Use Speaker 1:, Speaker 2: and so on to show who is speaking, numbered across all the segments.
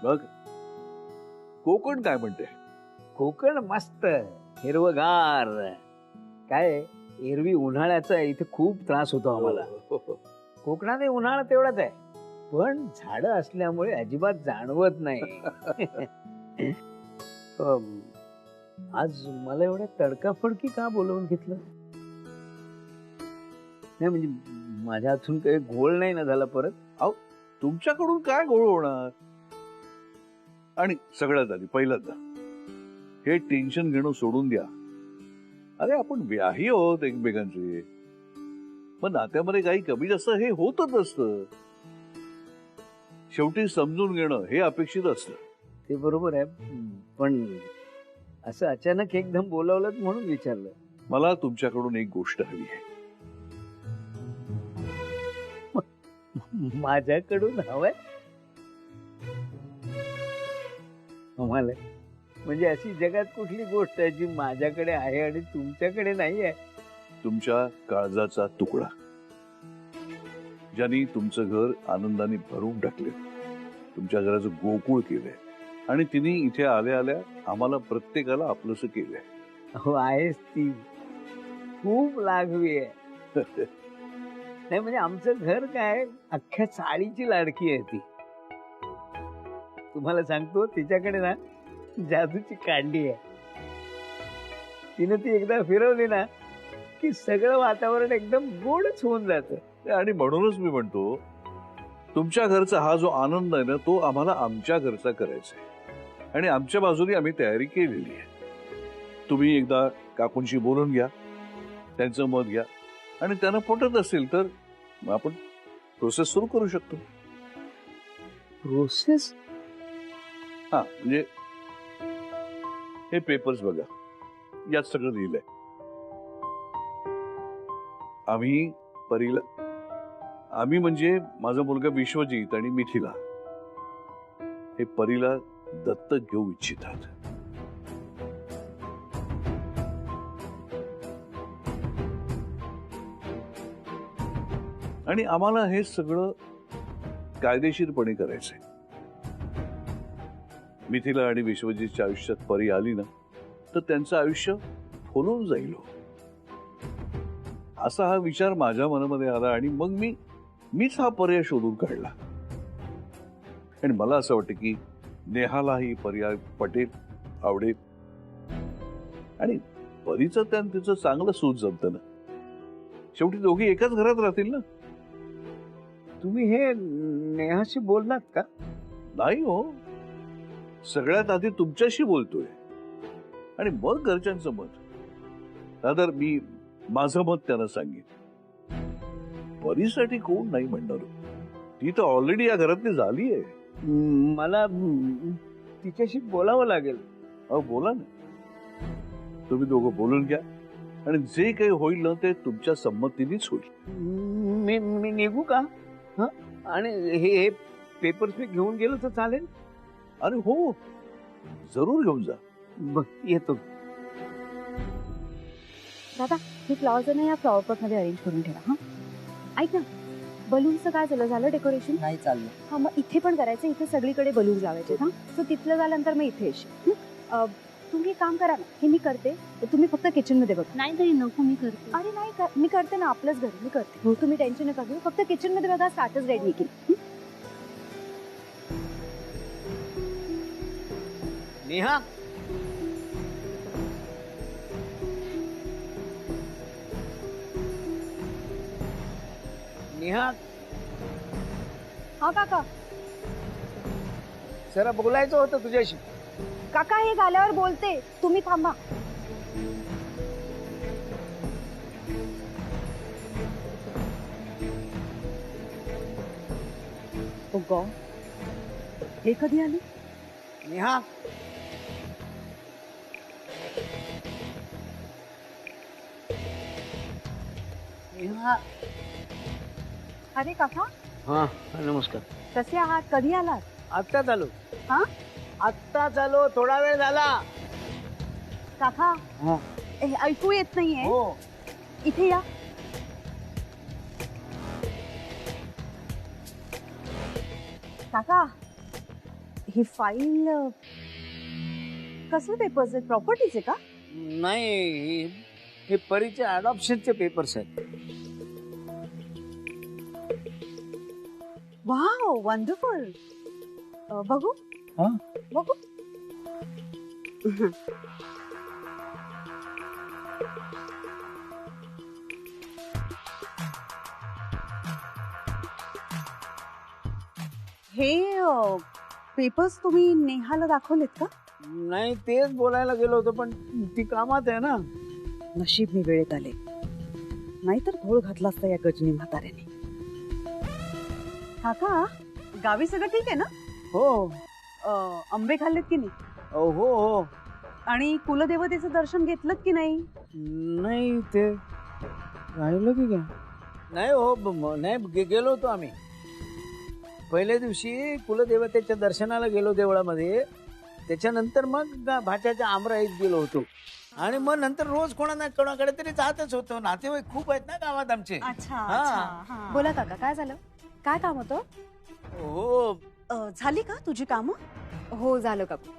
Speaker 1: बघ कोकण काय म्हणते?
Speaker 2: कोकण मस्त, हिरवगार. काय एरवी उन्हाळ्याचा इथे खूप त्रास होतो आम्हाला. कोकणात उन्हाळा तेवढाच आहे, पण झाडं असल्यामुळे अजिबात जाणवत नाही. आज मला एवढ्या तडकाफडकी का बोलवून घेतलं? नाही म्हणजे माझ्या हातून काही घोळ नाही ना झाला परत?
Speaker 1: अहो तुमच्याकडून काय गोळ होणार? आणि सगळ्यात आधी पहिल्यांदा हे टेन्शन घेणं सोडून द्या. अरे आपण व्याही आहोत एकमेकांचे, पण नात्यामध्ये काही कमी जास्त हे होतच असतं. शेवटी समजून घेणं हे अपेक्षित असतं.
Speaker 2: ते बरोबर आहे, पण असं अचानक एकदम बोलावलं म्हणून विचारलं.
Speaker 1: मला तुमच्याकडून एक गोष्ट हवी आहे.
Speaker 2: माझ्याकडून हवंय? आम्हाला म्हणजे अशी जगात कुठली गोष्ट आहे जी माझ्याकडे आहे आणि तुमच्याकडे नाही आहे?
Speaker 1: तुमच्या काळजाचा तुकडा, ज्यांनी तुमचं घर आनंदाने भरून टाकले, तुमच्या घराचं गोकुळ केलंय आणि तिने इथे आल्या आल्या आम्हाला प्रत्येकाला आपलंसं केलंय.
Speaker 2: हो आहेस ती, खूप लागवी आहे. नाही म्हणजे आमचं घर काय अख्ख्या चाळीची लाडकी आहे ती. तुम्हाला सांगतो तिच्याकडे ना जादूची कांडी आहे. तिने ती एकदा फिरवली ना की सगळं वातावरण एकदम गोडच होऊन जातं.
Speaker 1: आणि म्हणूनच मी म्हणतो तुमच्या घरचा हा जो आनंद आहे ना तो आम्हाला आमच्या घरचा करायचा आहे आणि आमच्या बाजूने आम्ही तयारी केलेली आहे. तुम्ही एकदा काकूंशी बोलून घ्या, त्यांचं मत घ्या आणि त्यांना पटत असेल तर आपण प्रोसेस सुरू करू शकतो.
Speaker 2: प्रोसेस?
Speaker 1: हा म्हणजे हे पेपर्स बघा, यात सगळं लिहिलंय. आम्ही म्हणजे माझा मुलगा विश्वजित आणि मिथिला हे परीला दत्तक घेऊ इच्छितात. आणि आम्हाला हे सगळं कायदेशीरपणे करायचंय. मिथिला आणि विश्वजितच्या आयुष्यात परी आली ना तर त्यांचं आयुष्य फुलून जाईल. असा हा विचार माझ्या मनामध्ये आला आणि मग मीच हा पर्याय शोधून काढला. आणि मला असं वाटतं की नेहाला ही पर्याय पटेल, आवडेल आणि परीचं त्यानं तिचं चांगलं सूत जमतं ना. शेवटी दोघी एकाच घरात राहतील ना.
Speaker 2: तुम्ही हे नेहाशी बोललात का?
Speaker 1: नाही हो, सगळ्यात आधी तुमच्याशी बोलतोय आणि मग घरच्यांचं मत. तर मी माझं मत त्यांना सांगेन. परीसाठी कोण नाही म्हणणार? ती तर ऑलरेडी या घरातली झाली आहे.
Speaker 2: मला तिच्याशी बोलावं लागेल.
Speaker 1: अहो बोला ना, तुम्ही दोघं बोलून घ्या आणि जे काही होईल ना ते तुमच्या संमतीनेच होईल.
Speaker 2: मी निघू का? आणि हे पेपर्स मी घेऊन गेलो तर चालेल?
Speaker 1: अरे हो, जरूर घेऊन जा.
Speaker 2: येतो.
Speaker 3: दादा हे फ्लॉवर्स आहे ना या फ्लॉवर पॉट मध्ये अरेंज करून ठेवा. हा ऐक ना, बलूनचं काय झालं डेकोरेशन?
Speaker 2: नाही चाललं.
Speaker 3: हा मग इथे पण करायचं, इथे सगळीकडे बलून लावायचे. हा सो तिथलं झाल्यानंतर मग इथे येशील. तुम्ही एक काम करा ना, हे मी करते, तुम्ही फक्त किचन मध्ये बघा.
Speaker 4: नाही तरी नको, मी करते.
Speaker 3: अरे नाही मी करते ना, आपलंच घर मी करते. हो तुम्ही टेन्शन नका घेऊ, फक्त किचन मध्ये बघा, स्टार्टर्स रेडी केली.
Speaker 2: नेहा, नेहा.
Speaker 3: हा काका.
Speaker 2: जरा बोलायचं होतं तुझ्याशी.
Speaker 3: काका हे झाल्यावर बोलते, तुम्ही थांबा. हे कधी आली?
Speaker 2: नेहा, नेहा.
Speaker 3: अरे काका,
Speaker 2: हा नमस्कार.
Speaker 3: कसे आहात? कधी आलात?
Speaker 2: आत्ताच आलो.
Speaker 3: हा
Speaker 2: आत्ताच आलो, थोडा वेळ झाला.
Speaker 3: काका ऐकू येत नाहीये.
Speaker 2: हो.
Speaker 3: इथे या. काका ही फाईल कसले पेपर्स आहेत? प्रॉपर्टीचे का?
Speaker 2: नाही, हे परीचे अडॉप्शनचे पेपर्स आहेत.
Speaker 3: Wow, wonderful. बघू
Speaker 2: हा?
Speaker 3: बघू. हे पेपर्स तुम्ही नेहाला दाखवलेत का?
Speaker 2: नाही, तेच बोलायला गेलो होतो, पण ती कामात आहे ना.
Speaker 3: नशीब मी वेळेत आले, नाहीतर घोळ घातला असता या गजनी म्हाताऱ्याने. काका, गावी सगळं ठीक आहे ना?
Speaker 2: हो.
Speaker 3: आंबे खाल्लेत की नाही?
Speaker 2: हो हो.
Speaker 3: आणि कुलदेवतेचं दर्शन घेतलं की नाही?
Speaker 2: नाही, ते राहिलं की काय? नाही हो, नाही गेलो होतो आम्ही. पहिल्या दिवशी कुलदेवतेच्या दर्शनाला गेलो देवळामध्ये. त्याच्यानंतर मग भाच्याच्या आमराईत गेलो होतो. आणि मग नंतर रोज कोणाकडे तरी जातच होतो. नातेवाईक खूप आहेत ना गावात आमचे.
Speaker 3: अच्छा. बोला काका, काय झालं? काय काम होतं?
Speaker 2: हो.
Speaker 3: झाली का तुझी कामं? हो, झालं काकू.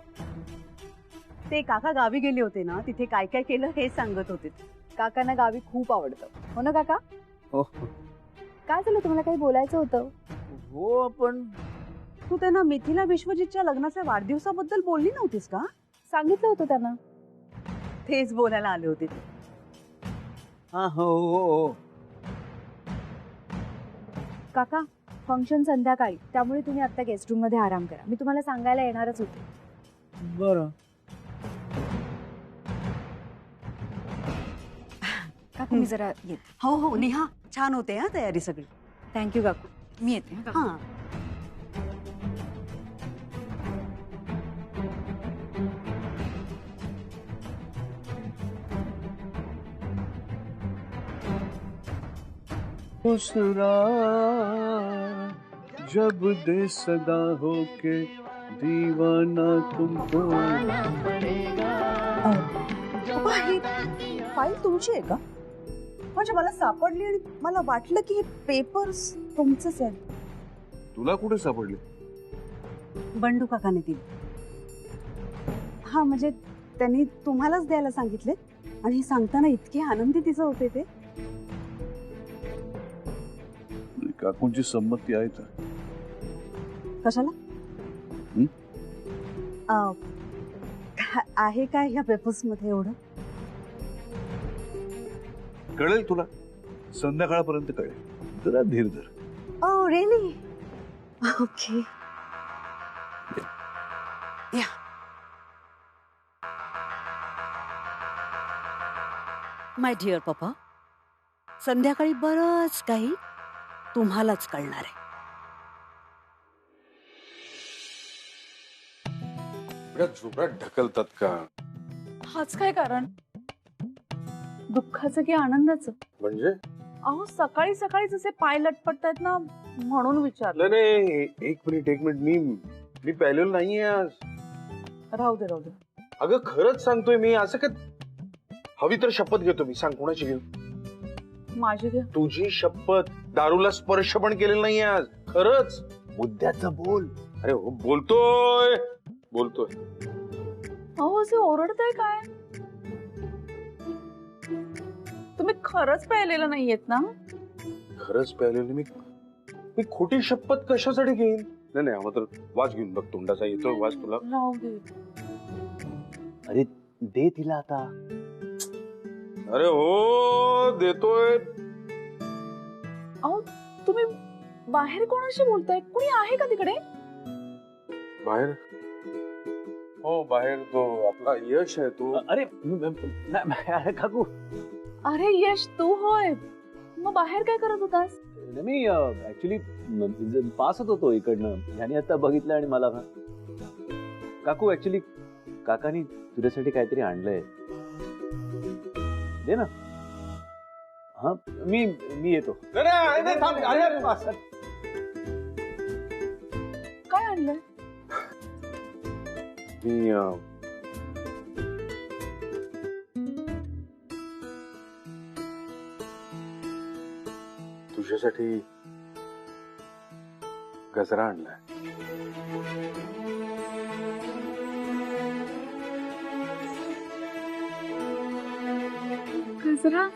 Speaker 3: ते काका गावी गेले होते ना, तिथे काय काय केलं हे सांगत होते. काकांना गावी खूप आवडतं, हो ना काका?
Speaker 2: हो
Speaker 3: काय झालं, तुम्हाला काही बोलायचं होतं?
Speaker 2: हो, पण
Speaker 3: तू त्यांना मिथिला विश्वजितच्या लग्नाच्या वाढदिवसाबद्दल बोलली नव्हतीस का? सांगितलं होतं त्यांना. तेच बोलायला आले होते ते.
Speaker 2: हा. हो हो.
Speaker 3: काका, फंक्शन संध्याकाळी, त्यामुळे तुम्ही आता गेस्ट रूम मध्ये आराम करा. मी तुम्हाला सांगायला येणारच होते.
Speaker 2: बरं.
Speaker 3: काकू, मी जरा येते. हो हो नेहा, छान होते हा तयारी सगळी. थँक्यू काकू, मी येते. हा.
Speaker 1: जब दे सदा हो के दीवाना तुमको.
Speaker 3: ही फाईल तुमची आहे का? म्हणजे मला सापडली आणि मला वाटलं की हे पेपर्स तुमचेच आहेत.
Speaker 1: तुला कुठे सापडले?
Speaker 3: बंडू काकाने दिली. हा, म्हणजे त्यांनी तुम्हालाच द्यायला सांगितले. आणि हे सांगताना इतके आनंदी तिचं होते ते.
Speaker 1: काकूंची संमती आहे तर.
Speaker 3: कशाला? आहे काय ह्या पेपर्स मध्ये एवढं?
Speaker 1: कळेल तुला, संध्याकाळपर्यंत कळेल. जरा धीर धर.
Speaker 3: Oh really? Okay. Yeah. My dear पप्पा, संध्याकाळी बरंच काही तुम्हालाच कळणार आहे.
Speaker 4: जोरात ढकलतात का?
Speaker 5: हाच काय कारण? दुःखाचं की आनंदाचं?
Speaker 4: म्हणजे
Speaker 5: अहो, सकाळी सकाळी जसे पाय लटपटतायत ना, म्हणून विचारलं.
Speaker 4: नाही, एक मिनिट मी प्यायलेलो नाहीये आज.
Speaker 5: राहू दे.
Speaker 4: अगं खरंच सांगतोय मी. असं का? हवी तर शपथ घेतो मी. सांग, कोणाची घेऊ?
Speaker 5: माझी घ्या.
Speaker 4: तुझी शपथ. दारूला स्पर्श पण केलेला नाहीये आज. खरंच. मुद्द्याचं बोल. अरे हो, बोलतोय.
Speaker 5: अहो, असे ओरडताय काय? तुम्ही खरंच प्यायलेलं नाहीयेत ना?
Speaker 4: खरंच प्यायलेलं मी खोटी शपथ कशासाठी घेईन? नाही मात्र वास घेऊन बघ. तोंडाचा येतो वास तुला.
Speaker 5: राहू दे.
Speaker 4: अरे दे तिला आता. अरे हो, देतोय.
Speaker 5: अहो, तुम्ही बाहेर कोणाशी बोलताय? कुणी आहे का तिकडे?
Speaker 4: बाहेर? हो, बाहेर तो आपला यश आहे. तो.
Speaker 2: अरे काकू,
Speaker 5: अरे यश, तू होय? मग बाहेर काय करत होतास?
Speaker 6: मी ऍक्च्युली पास होतो इकडनं. ह्याने आता बघितलं आणि मला काकू ऍक्च्युली काकानी तुझ्यासाठी काहीतरी आणलंय. दे ना. हा, मी येतो.
Speaker 5: काय आणलंय?
Speaker 4: मी तुझ्यासाठी गजरा आणलाय.
Speaker 5: गजरा?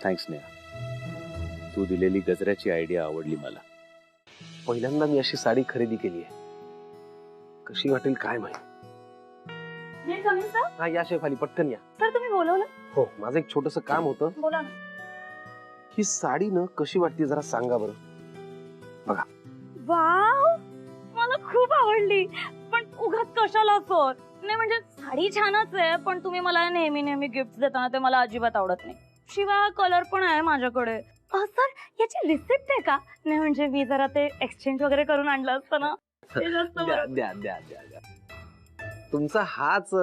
Speaker 6: थँक्स नेहा, तू दिलेली गजऱ्याची आयडिया आवडली मला.
Speaker 7: पहिल्यांदा मी अशी साडी खरेदी केली आहे. कशी वाटेल काय माहिती. हा या शेफाली, पटकन या.
Speaker 3: सर तुम्ही बोलवलं?
Speaker 7: हो, माझं एक छोटस काम होतं.
Speaker 3: बोला ना.
Speaker 7: ही साडी ना कशी वाटते जरा सांगा बरं.
Speaker 8: वाव, मला खूप आवडली. पण उगाच कशाला सर? नाही म्हणजे साडी छानच आहे, पण तुम्ही मला नेहमी नेहमी गिफ्ट देताना ते मला अजिबात आवडत नाही. शिवाय कलर पण आहे माझ्याकडे. सर याची रिसिप्ट आहे का? नाही म्हणजे मी जरा ते एक्सचेंज वगैरे करून आणलं असतं ना. ते जास्त
Speaker 7: द्या
Speaker 8: बरं.
Speaker 7: द्या द्या द्या द्या. तुमचा हाच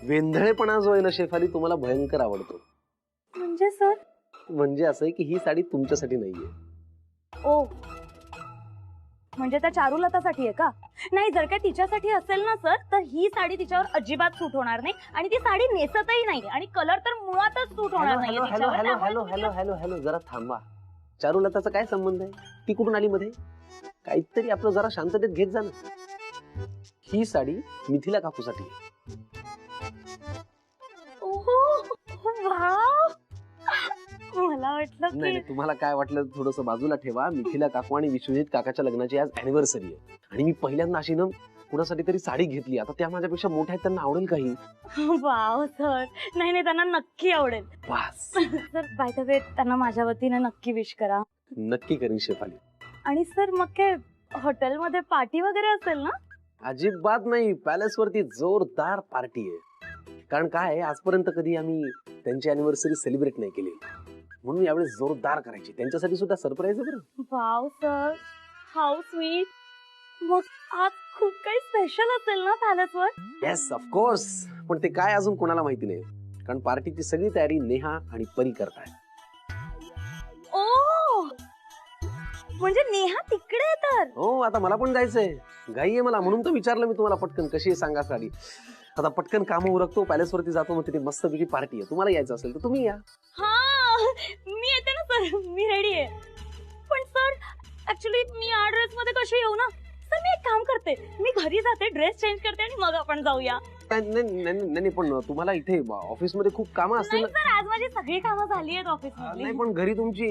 Speaker 7: वेंधळेपणा जो आहे ना शेफाली, तुम्हाला भयंकर आवडतो.
Speaker 8: म्हणजे सर?
Speaker 7: म्हणजे असं आहे की ही साडी तुमच्यासाठी नाहीये.
Speaker 8: ओ, म्हणजे त्या चारुलतासाठी आहे का? नाही, जर काय तिच्यासाठी असेल ना सर, तर ही साडी तिच्यावर अजिबात सूट होणार नाही आणि ती साडी नेसतही नाही आणि कलर तर मुळातच सूट होणार नाही.
Speaker 7: Hello hello hello hello hello hello hello जरा थांबा. चारुलताचा काय संबंध आहे? ती कुठून आली मध्ये? काहीतरी आपलं जरा शांततेत घेत जा ना. ही साडी मिथिला काकूसाठी आहे.
Speaker 8: मला वाटलं
Speaker 7: नाही
Speaker 8: की
Speaker 7: तुम्हाला काय वाटलं थोडस बाजूला ठेवा. मिथिला काकू आणि विश्वजित काकाच्या लग्नाची आज अॅनिव्हर्सरी आहे आणि मी पहिल्यांदा अशी ना कुणासाठी तरी साडी घेतली. आता त्या माझ्यापेक्षा मोठ्या आहेत, त्यांना आवडेल काही.
Speaker 8: वाव सर, नाही नाही त्यांना नक्की आवडेल.
Speaker 7: बस
Speaker 8: सर बाय द वे त्यांना माझ्या वतीने नक्की विश करा.
Speaker 7: नक्की करीन शेफाली.
Speaker 8: आणि सर मग काय हॉटेलमध्ये पार्टी वगैरे असेल ना?
Speaker 7: अजिबात नाही, पॅलेस वरती जोरदार पार्टी आहे. कारण काय आहे, आजपर्यंत कधी आम्ही त्यांची अॅनिव्हर्सरी सेलिब्रेट नाही केली, म्हणून यावेळेस जोरदार करायची. त्यांच्यासाठी सुद्धा सरप्राईज आहे बरं.
Speaker 8: Wow sir, how sweet. मग आज खूप काही स्पेशल असेल ना पॅलेसवर?
Speaker 7: Yes of course. पण ते काय अजून कोणाला माहिती नाही, कारण पार्टीची सगळी तयारी नेहा आणि परी करताय.
Speaker 8: ओ, म्हणजे नेहा तिकडे आहे तर?
Speaker 7: हो, आता मला पण जायचंय, घाई आहे मला, म्हणून तर विचारलं मी तुम्हाला पटकन कशी आहे सांगा साडी. आता पटकन काम उरकतो, पॅलेस वरती जातो, मग तिथे मस्तपैकी पार्टी आहे. तुम्हाला यायचं असेल तर तुम्ही या.
Speaker 8: हा, मी येते ना सर, मी रेडी आहे. पण सर ऍक्च्युली मी या ड्रेस मध्ये कशी येऊ ना? सर मी एक काम करते, मी घरी जाते, ड्रेस चेंज करते आणि मग आपण जाऊया.
Speaker 7: नाही पण तुम्हाला इथे ऑफिस मध्ये खूप कामं असतील
Speaker 8: नाही
Speaker 7: ना.
Speaker 8: सर, आज माझी सगळी कामं झाली आहेत ऑफिस
Speaker 7: नाही
Speaker 8: मध्ये.
Speaker 7: पण घरी तुमची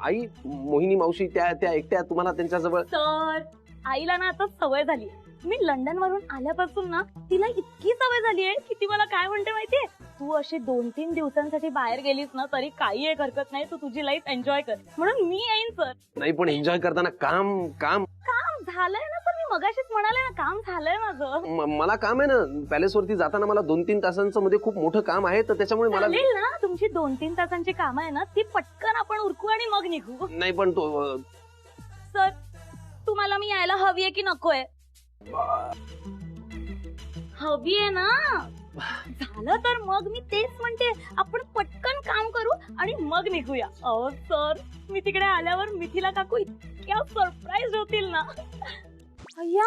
Speaker 7: आई मोहिनी मावशी त्या एकट्या, तुम्हाला त्यांच्याजवळ.
Speaker 8: सर आईला ना आता सवय झाली. मी लंडन वरून आल्यापासून ना तिला इतकी सवय झाली आहे की ती मला काय म्हणते माहितीये, तू अशी 2-3 दिवसांसाठी बाहेर गेलीस ना तरी काही एक हरकत नाही, तू तुझी लाईफ एन्जॉय कर. म्हणून मी येईन सर.
Speaker 7: नाही पण एन्जॉय करताना काम काम
Speaker 8: काम झालंय ना सर, मी मगाशीच म्हणाले ना काम झालंय माझं.
Speaker 7: मला काम आहे ना पॅलेस वरती जाताना, मला 2-3 तासांचं मध्ये खूप मोठं काम आहे, तर त्याच्यामुळे मला.
Speaker 8: चालेल ना, तुमची 2-3 तासांची काम आहे ना ती पटकन आपण उरकू आणि मग निघू.
Speaker 7: नाही पण तो
Speaker 8: सर तुम्हाला मी यायला हवी आहे की नकोय? हवी आहे ना? झालं तर मग मी तेच म्हणते, आपण पटकन काम करू आणि मग निघूया. अहो सर, मी तिकडे आल्यावर मिथिला काकू इतक्या सरप्राईज होतील ना. अय्या,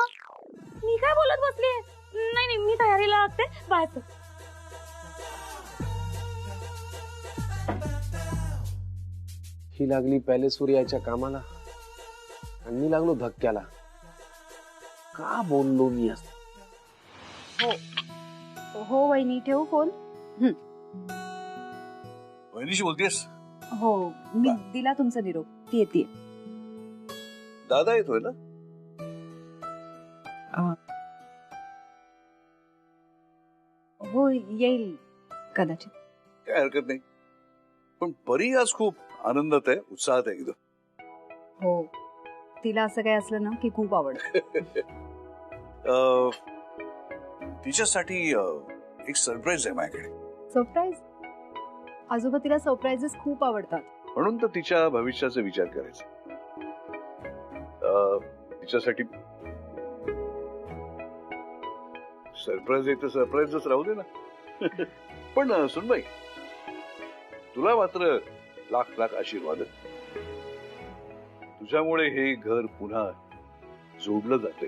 Speaker 8: मी काय बोलत बसली? नाही नाही, मी तयारीला लागते. Bye sir.
Speaker 7: ही लागली पॅलेसवर यायच्या कामाला आणि मी लागलो धक्क्याला. का बोललो मी असं?
Speaker 3: हो वहिनी, ठेवू फोन.
Speaker 1: वहिनीशी बोलतेस?
Speaker 3: हो, मी दिला तुमचा निरोप. ती येते.
Speaker 1: दादा येतोय ना?
Speaker 3: हो, येईल कदाचित.
Speaker 1: काय हरकत नाही. पण परी आज खूप आनंदात आहे, उत्साहात आहे एकदम.
Speaker 3: हो, तिला असं काही असलं ना की खूप आवडतं.
Speaker 1: तिच्यासाठी एक सरप्राईज आहे माझ्याकडे.
Speaker 3: सरप्राईज? आजोबा तिला सरप्राईजेस खूप आवडतात.
Speaker 1: म्हणून तर तिच्या भविष्याचा विचार करायचा. तिच्यासाठी सरप्राईज आहे तर सरप्राईजच राहू दे ना. पण सुनबाई, तुला मात्र लाख लाख आशीर्वाद. तुझ्यामुळे हे घर पुन्हा जोडलं जाते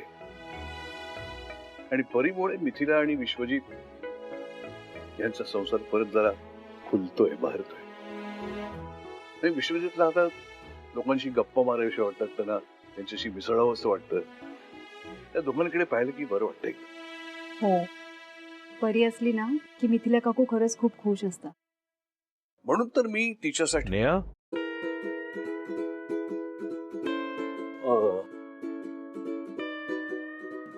Speaker 1: आणि परीमुळे मिथिला आणि विश्वजित यांचा संसार परत जरा खुलतोय, बहरतोय. आणि विश्वजितला आता लोकांशी गप्पा मारायशी वाटतात, त्यांना त्यांच्याशी मिसळावं असं वाटतं. त्या दोघांकडे पाहिलं की बरं वाटतंय.
Speaker 3: हो, परी असली ना की मिथिला काकू खरंच खूप खुश असतात.
Speaker 1: म्हणून तर मी तिच्यासाठी
Speaker 6: नेहा,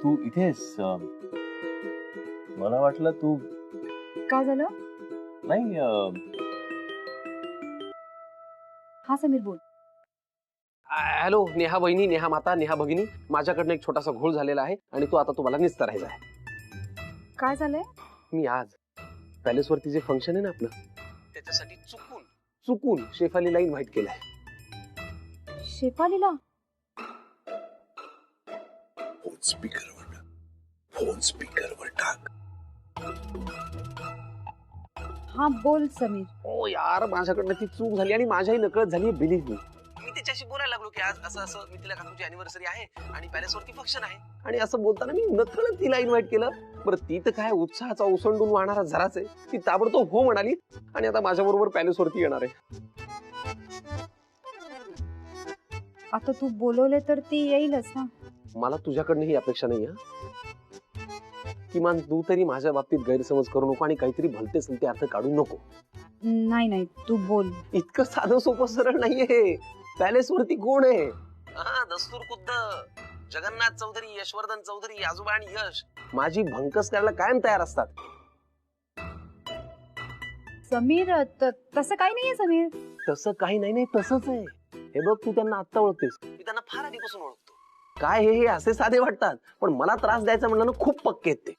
Speaker 6: तू इथेस? मला वाटलं तू
Speaker 3: काय झालं?
Speaker 6: नाही.
Speaker 3: हा समीर बोल.
Speaker 7: हॅलो नेहा बहिणी, नेहा माता, नेहा भगिनी, माझ्याकडनं एक छोटासा घोळ झालेला आहे आणि तो आता तुम्हाला निस्तारायचा आहे.
Speaker 3: काय झालंय?
Speaker 7: मी आज पॅलेस वरती जे फंक्शन आहे ना आपलं, त्याच्यासाठी चुकून चुकून शेफालीला इन्व्हाइट केलंय.
Speaker 3: शेफालीला?
Speaker 1: फोन स्पीकरवर टाक.
Speaker 3: हा बोल समीर.
Speaker 7: ओ यार, माझ्याकडनं ती चूक झाली आणि माझ्याही नकळत झाली, बिलीव्ह मी. मी त्याच्याशी बोलायला लागलो की आज असं असं मिथिला काकूची अॅनिव्हर्सरी आहे आणि पॅलेस वरती फंक्शन आहे, आणि असं बोलताना मी नकळत तिला इन्व्हाइट केलं. बरं, ती तर काय उत्साहाचा ओसंडून वाहणारा झराच आहे. ती ताबडतोब हो म्हणाली आणि आता माझ्या बरोबर पॅलेस वरती येणार आहे.
Speaker 3: आता तू बोलवले तर ती येईलच ना.
Speaker 7: मला तुझ्याकडनं ही अपेक्षा नाही. किमान तू तरी माझ्या बाबतीत गैरसमज करू नको आणि काहीतरी भलते सलते अर्थ काढू नको.
Speaker 3: नाही नाही, तू बोल.
Speaker 7: इतकं साधं सोपं सरळ नाहीये. पॅलेस वरती कोण आहे? दस्तूर खुद्द जगन्नाथ चौधरी, यशवर्धन चौधरी, आजोबा आणि यश माझी भंकस करायला कायम तयार असतात.
Speaker 3: समीर, तसं काही नाहीये समीर.
Speaker 7: तसं काही नाही, तसंच आहे. हे बघ, तू त्यांना आत्ता ओळखतेस, मी त्यांना फार आधीपासून ओळखतो. काय हे असे साधे वाटतात, पण मला त्रास द्यायचा म्हणलं ना, खूप पक्के आहेत ते.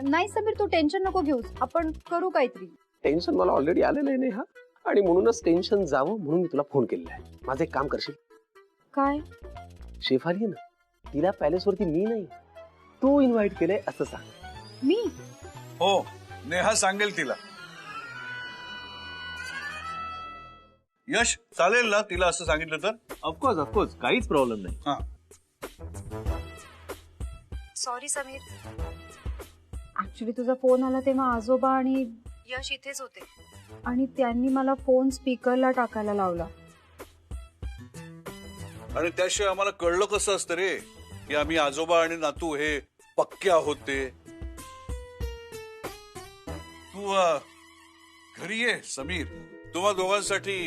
Speaker 3: नाही समीर, तू टेन्शन नको घेऊस, आपण करू काहीतरी.
Speaker 7: टेन्शन मला ऑलरेडी आलेलं आहे नेहा, आणि म्हणूनच टेन्शन जावं म्हणून मी तुला फोन केलेला आहे. माझं एक काम करशील?
Speaker 3: काय?
Speaker 7: शेफाली आहे ना, तिला पॅलेस वरती मी नाही, तू इन्व्हाइट केलंय असं सांग.
Speaker 3: मी?
Speaker 1: हो, नेहा सांगेल तिला. यश, चालेल ना तिला असं सांगितलं तर?
Speaker 6: ऑफकोर्स ऑफकोर्स, काहीच प्रॉब्लेम नाही.
Speaker 1: हा,
Speaker 3: सॉरी समीर, ऍक्च्युली तुझा फोन आला तेव्हा आजोबा आणि यश इथेच होते आणि त्यांनी मला फोन स्पीकरला टाकायला लावला.
Speaker 1: आणि त्याशिवाय आम्हाला कळलं कसं असतं रे की आम्ही आजोबा आणि नातू हे पक्के आहोत ते. तू घरी ये समीर, तुम्हा दोघांसाठी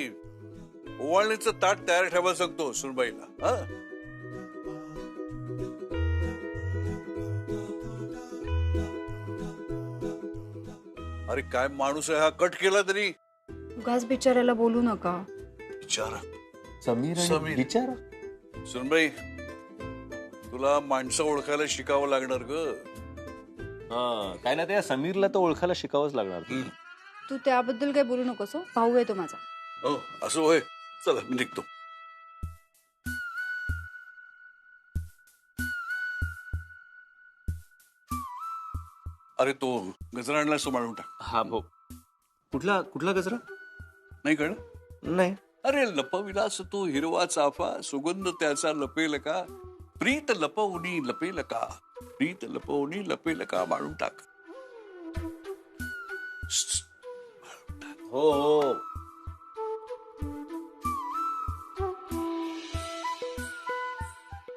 Speaker 1: ओवाळणीचं ताट तयार ठेवायला सांगतो सुनबाईला. हा, अरे काय माणूस आहे हा, कट केला तरी.
Speaker 3: उगाच बिचारायला बोलू नका.
Speaker 1: विचारा
Speaker 6: समीर
Speaker 1: समीर.
Speaker 6: विचार.
Speaker 1: सुनबाई, तुला माणसं ओळखायला शिकावं लागणार ग.
Speaker 6: काय ना, त्या समीरला तर ओळखायला शिकावंच लागणार.
Speaker 3: तू त्याबद्दल काही बोलू नकोस. भाऊ आहे तो माझा.
Speaker 1: हो, असं होय. चला मी निघतो. अरे तो गजरा आणला, तो मांडून टाक.
Speaker 6: हा भाऊ. कुठला कुठला गजरा?
Speaker 1: नाही कळ?
Speaker 6: नाही.
Speaker 1: अरे लपविलास तो हिरवा चाफा, सुगंध त्याचा लपेल का, प्रीत लपवणी लपेल का, प्रीत लपवणी लपेल का, मांडून टाक.
Speaker 6: हो हो.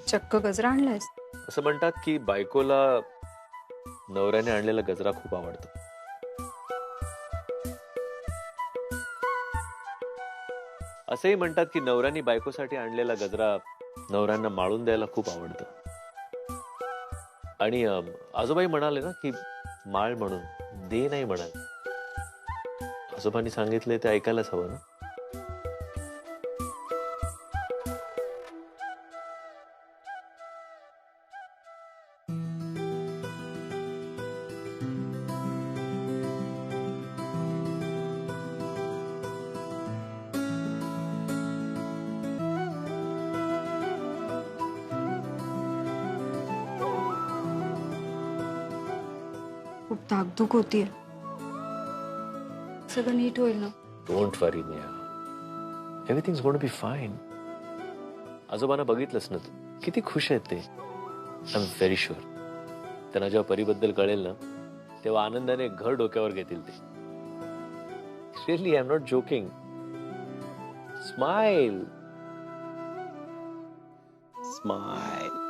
Speaker 3: चक्क गजरा आणलायस?
Speaker 6: असं म्हणतात की बायकोला नवऱ्याने आणलेला गजरा खूप आवडतो. असंही म्हणतात की नवऱ्याने बायकोसाठी आणलेला गजरा नवऱ्यांना माळून द्यायला खूप आवडतं. आणि आजोबाई म्हणाले ना की माळ म्हणून दे नाही म्हणाल. आजोबांनी सांगितले ते ऐकायलाच हवं ना.
Speaker 9: खूप धाकधूक होतीये. सगळं नीट होईल ना?
Speaker 6: Don't worry Neha, everything is going to be fine. आजोबांना बघितलंस ना तू, किती खुश आहेत ते. आय एम व्हेरी शुअर त्यांना जेव्हा परीबद्दल कळेल ना, तेव्हा आनंदाने घर डोक्यावर घेतील ते. Really, I am not joking. Smile smile.